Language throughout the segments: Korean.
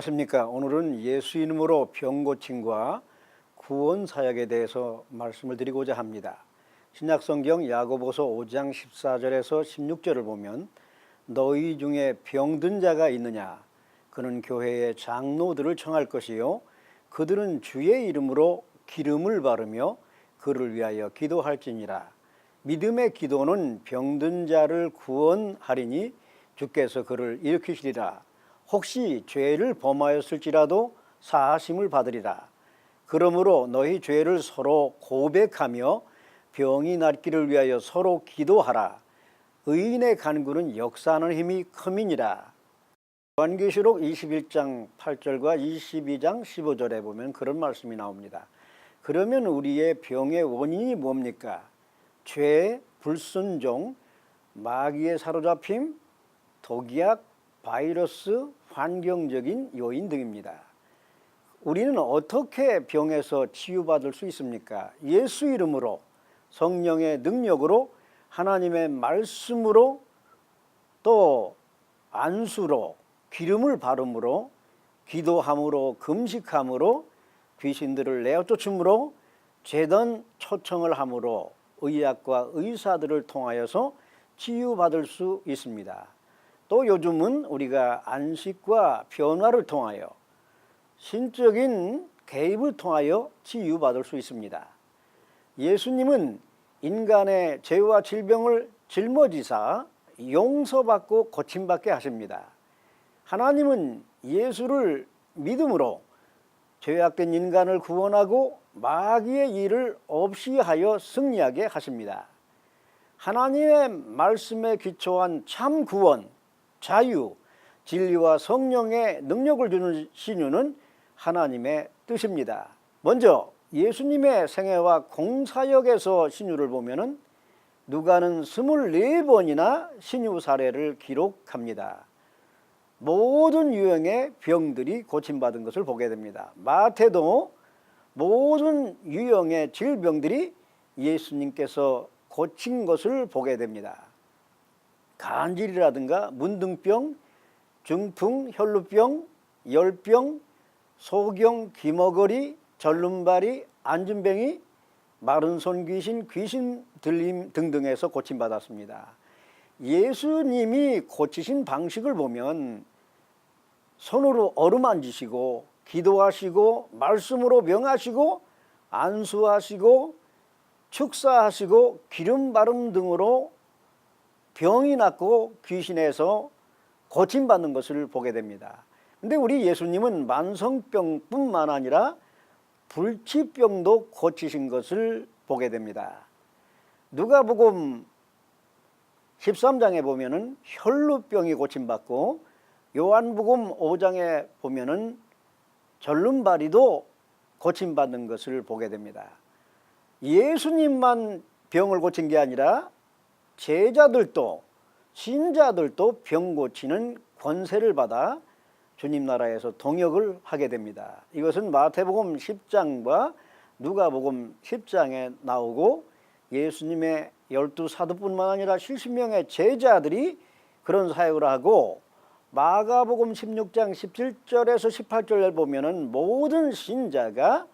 안녕하십니까. 오늘은 예수 이름으로 병 고침과 구원 사역에 대해서 말씀을 드리고자 합니다. 신약성경 야고보서 5장 14절에서 16절을 보면 너희 중에 병든 자가 있느냐 그는 교회의 장로들을 청할 것이요 그들은 주의 이름으로 기름을 바르며 그를 위하여 기도할지니라. 믿음의 기도는 병든 자를 구원하리니 주께서 그를 일으키시리라. 혹시 죄를 범하였을지라도 사하심을 받으리라. 그러므로 너희 죄를 서로 고백하며 병이 낫기를 위하여 서로 기도하라. 의인의 간구는 역사하는 힘이 큼이니라. 요한계시록 21장 8절과 22장 15절에 보면 그런 말씀이 나옵니다. 그러면 우리의 병의 원인이 뭡니까? 죄, 불순종, 마귀의 사로잡힘, 독약, 바이러스, 환경적인 요인 등입니다. 우리는 어떻게 병에서 치유받을 수 있습니까? 예수 이름으로, 성령의 능력으로, 하나님의 말씀으로, 또 안수로, 기름을 바름으로, 기도함으로, 금식함으로, 귀신들을 내어 쫓음으로, 제단 초청을 함으로 의학과 의사들을 통하여서 치유받을 수 있습니다. 또 요즘은 우리가 안식과 변화를 통하여 신적인 개입을 통하여 치유받을 수 있습니다. 예수님은 인간의 죄와 질병을 짊어지사 용서받고 고침받게 하십니다. 하나님은 예수를 믿음으로 죄악된 인간을 구원하고 마귀의 일을 없이 하여 승리하게 하십니다. 하나님의 말씀에 기초한 참 구원, 자유, 진리와 성령의 능력을 주는 신유는 하나님의 뜻입니다. 먼저 예수님의 생애와 공사역에서 신유를 보면은 누가는 24번이나 신유 사례를 기록합니다. 모든 유형의 병들이 고침받은 것을 보게 됩니다. 마태도 모든 유형의 질병들이 예수님께서 고친 것을 보게 됩니다. 간질이라든가 문둥병, 중풍, 혈루병, 열병, 소경, 귀머거리, 절름발이, 안진뱅이, 마른 손 귀신, 귀신 들림 등등에서 고침받았습니다. 예수님이 고치신 방식을 보면 손으로 어루만지시고 기도하시고 말씀으로 명하시고 안수하시고 축사하시고 기름 바름 등으로 병이 낫고 귀신에서 고침받는 것을 보게 됩니다. 근데 우리 예수님은 만성병뿐만 아니라 불치병도 고치신 것을 보게 됩니다. 누가복음 13장에 보면은 혈루병이 고침받고 요한복음 5장에 보면은 절름발이도 고침받는 것을 보게 됩니다. 예수님만 병을 고친 게 아니라 제자들도 신자들도 병 고치는 권세를 받아 주님 나라에서 동역을 하게 됩니다. 이것은 마태복음 10장과 누가복음 10장에 나오고 예수님의 12사도뿐만 아니라 70명의 제자들이 그런 사역을 하고 마가복음 16장 17절에서 18절을 보면은 모든 신자가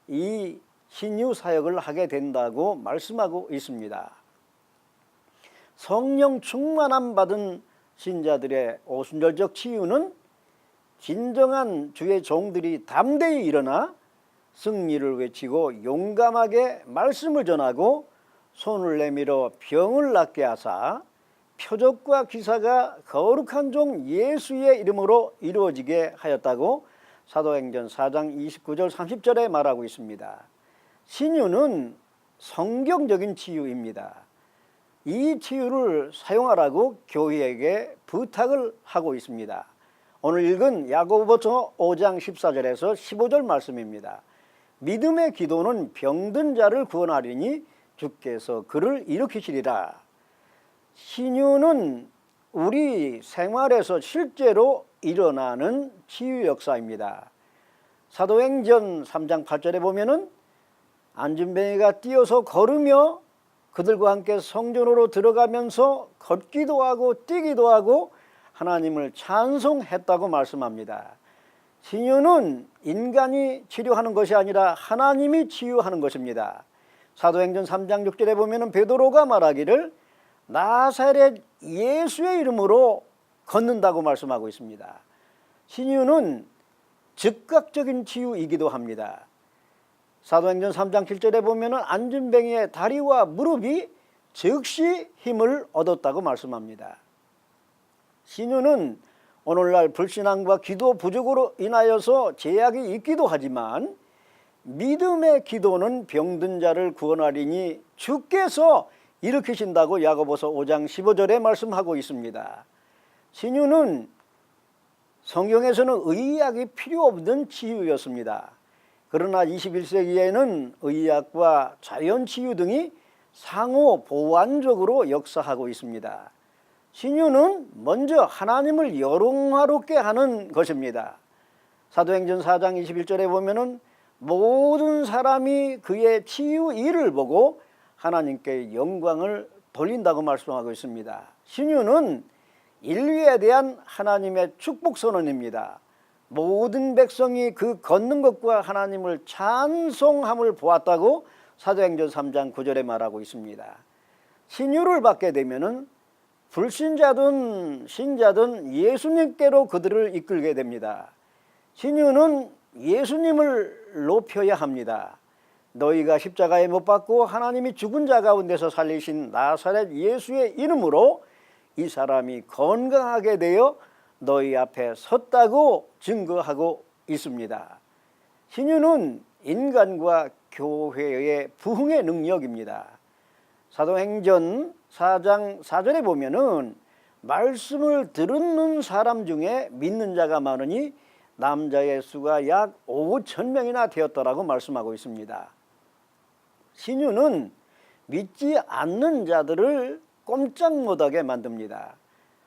이 신유 사역을 하게 된다고 말씀하고 있습니다. 성령 충만함 받은 신자들의 오순절적 치유는 진정한 주의 종들이 담대히 일어나 승리를 외치고 용감하게 말씀을 전하고 손을 내밀어 병을 낫게 하사 표적과 기사가 거룩한 종 예수의 이름으로 이루어지게 하였다고 사도행전 4장 29절 30절에 말하고 있습니다. 신유는 성경적인 치유입니다. 이 치유를 사용하라고 교회에게 부탁을 하고 있습니다. 오늘 읽은 야고보서 5장 14절에서 15절 말씀입니다. 믿음의 기도는 병든 자를 구원하리니 주께서 그를 일으키시리라. 신유는 우리 생활에서 실제로 일어나는 치유 역사입니다. 사도행전 3장 8절에 보면은 안진뱅이가 뛰어서 걸으며 그들과 함께 성전으로 들어가면서 걷기도 하고 뛰기도 하고 하나님을 찬송했다고 말씀합니다. 신유는 인간이 치료하는 것이 아니라 하나님이 치유하는 것입니다. 사도행전 3장 6절에 보면 베드로가 말하기를 나사렛 예수의 이름으로 걷는다고 말씀하고 있습니다. 신유는 즉각적인 치유이기도 합니다. 사도행전 3장 7절에 보면 안진뱅이의 다리와 무릎이 즉시 힘을 얻었다고 말씀합니다. 신유는 오늘날 불신앙과 기도 부족으로 인하여서 제약이 있기도 하지만 믿음의 기도는 병든 자를 구원하리니 주께서 일으키신다고 야고보서 5장 15절에 말씀하고 있습니다. 신유는 성경에서는 의학이 필요 없는 치유였습니다. 그러나 21세기에는 의학과 자연치유 등이 상호 보완적으로 역사하고 있습니다. 신유는 먼저 하나님을 영화롭게 하는 것입니다. 사도행전 4장 21절에 보면은 모든 사람이 그의 치유 일을 보고 하나님께 영광을 돌린다고 말씀하고 있습니다. 신유는 인류에 대한 하나님의 축복 선언입니다. 모든 백성이 그 걷는 것과 하나님을 찬송함을 보았다고 사도행전 3장 9절에 말하고 있습니다. 신유를 받게 되면은 불신자든 신자든 예수님께로 그들을 이끌게 됩니다. 신유는 예수님을 높여야 합니다. 너희가 십자가에 못 박고 하나님이 죽은 자 가운데서 살리신 나사렛 예수의 이름으로 이 사람이 건강하게 되어 너희 앞에 섰다고 증거하고 있습니다. 신유는 인간과 교회의 부흥의 능력입니다. 사도행전 4장 4절에 보면은 말씀을 듣는 사람 중에 믿는 자가 많으니 남자의 수가 약 5,000명이나 되었더라고 말씀하고 있습니다. 신유는 믿지 않는 자들을 꼼짝 못하게 만듭니다.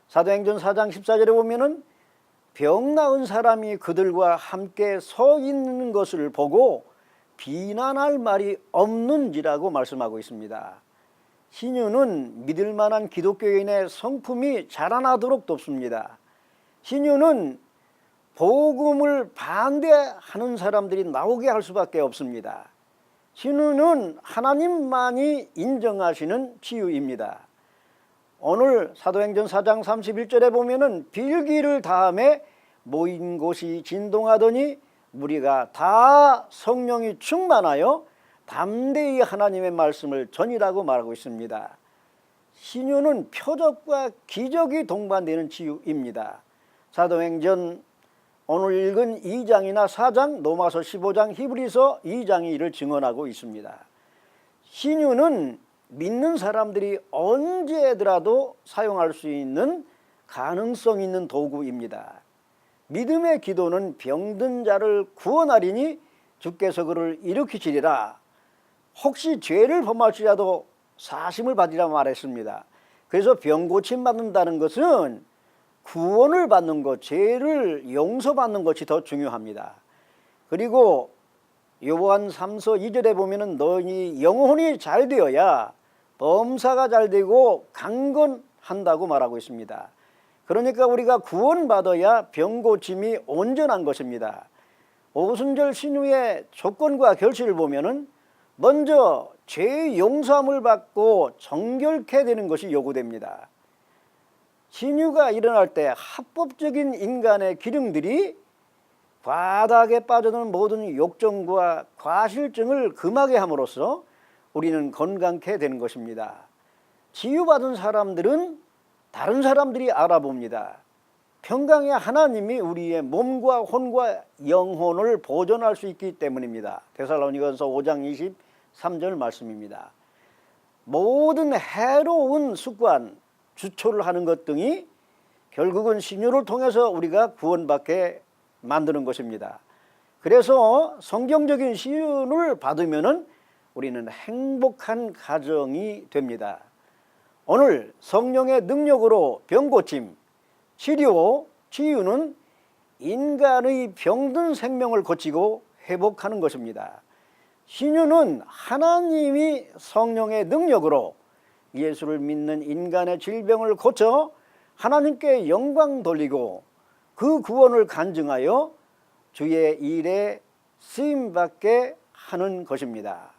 사도행전 4장 14절에 보면은 병 나은 사람이 그들과 함께 서 있는 것을 보고 비난할 말이 없는지라고 말씀하고 있습니다. 신유는 믿을 만한 기독교인의 성품이 자라나도록 돕습니다. 신유는 복음을 반대하는 사람들이 나오게 할 수밖에 없습니다. 신유는 하나님만이 인정하시는 치유입니다. 오늘 사도행전 4장 31절에 보면은 빌기를 다음에 모인 곳이 진동하더니 무리가 다 성령이 충만하여 담대히 하나님의 말씀을 전이라고 말하고 있습니다. 신유는 표적과 기적이 동반되는 치유입니다. 사도행전 오늘 읽은 2장이나 4장, 로마서 15장, 히브리서 2장이 이를 증언하고 있습니다. 신유는 믿는 사람들이 언제라도 사용할 수 있는 가능성 있는 도구입니다. 믿음의 기도는 병든 자를 구원하리니 주께서 그를 일으키시리라. 혹시 죄를 범할지라도 사심을 받으라 말했습니다. 그래서 병 고침 받는다는 것은 구원을 받는 것, 죄를 용서받는 것이 더 중요합니다. 그리고 요한 3서 2절에 보면은 너희 영혼이 잘 되어야 범사가 잘 되고 강건한다고 말하고 있습니다. 그러니까 우리가 구원받아야 병 고침이 온전한 것입니다. 오순절 신유의 조건과 결실을 보면은 먼저 죄의 용서함을 받고 정결케 되는 것이 요구됩니다. 신유가 일어날 때 합법적인 인간의 기능들이 바닥에 빠져드는 모든 욕정과 과실증을 금하게 함으로써 우리는 건강케 되는 것입니다. 치유받은 사람들은 다른 사람들이 알아봅니다. 평강의 하나님이 우리의 몸과 혼과 영혼을 보존할 수 있기 때문입니다. 데살로니가서 5장 23절 말씀입니다. 모든 해로운 습관, 주초를 하는 것 등이 결국은 신유를 통해서 우리가 구원받게 만드는 것입니다. 그래서 성경적인 신유를 받으면은 우리는 행복한 가정이 됩니다. 오늘 성령의 능력으로 병고침, 치료, 치유는 인간의 병든 생명을 고치고 회복하는 것입니다. 신유는 하나님이 성령의 능력으로 예수를 믿는 인간의 질병을 고쳐 하나님께 영광 돌리고 그 구원을 간증하여 주의 일에 쓰임받게 하는 것입니다.